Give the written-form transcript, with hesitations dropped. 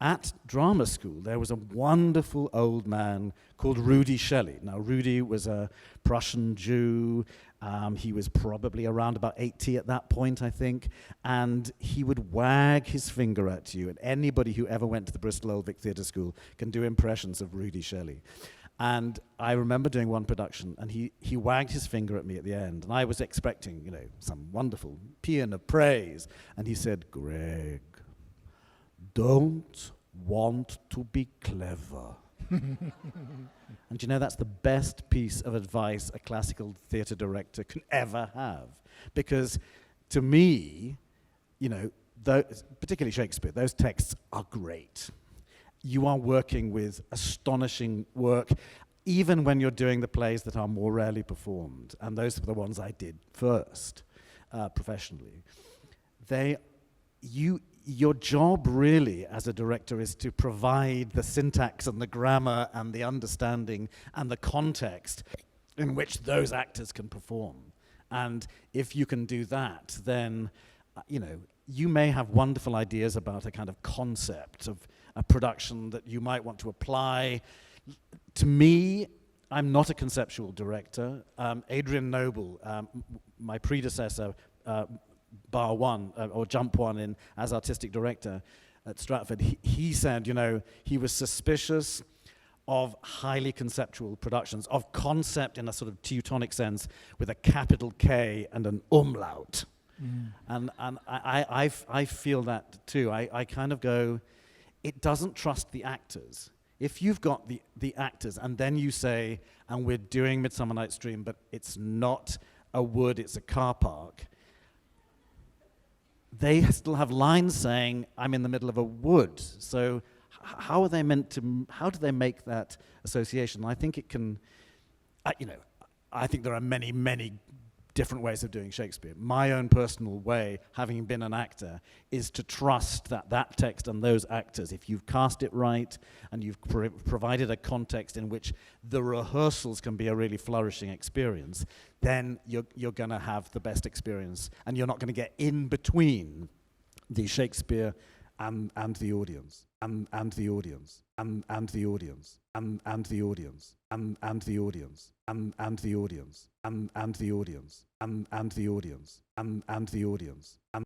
at drama school, there was a wonderful old man called Rudy Shelley. Now, Rudy was a Prussian Jew. He was probably around about 80 at that point, I think. And he would wag his finger at you. And anybody who ever went to the Bristol Old Vic Theatre School can do impressions of Rudy Shelley. And I remember doing one production, and he wagged his finger at me at the end. And I was expecting, you know, some wonderful paean of praise. And he said, "Greg, don't want to be clever." And you know, that's the best piece of advice a classical theatre director can ever have. Because to me, you know, particularly Shakespeare, those texts are great. You are working with astonishing work, even when you're doing the plays that are more rarely performed. And those are the ones I did first, professionally. Your job really as a director is to provide the syntax and the grammar and the understanding and the context in which those actors can perform. And if you can do that, then you know, you may have wonderful ideas about a kind of concept of a production that you might want to apply. To me, I'm not a conceptual director. Adrian Noble, my predecessor, bar one, or jump one as artistic director at Stratford, he said, you know, he was suspicious of highly conceptual productions, of concept in a sort of Teutonic sense with a capital K and an umlaut. And I feel that too. I kind of go, it doesn't trust the actors. If you've got the actors and then you say, and we're doing Midsummer Night's Dream, but it's not a wood, it's a car park, they still have lines saying, I'm in the middle of a wood. So how are they meant to, how do they make that association? I think it can, you know, I think there are many, many different ways of doing Shakespeare. My own personal way, having been an actor, is to trust that text and those actors, if you've cast it right and you've provided a context in which the rehearsals can be a really flourishing experience, then you're going to have the best experience, and you're not going to get in between the Shakespeare and the audience, and the audience, and the audience, and the audience, and the audience, and the audience, and the audience, and the audience, and the audience, and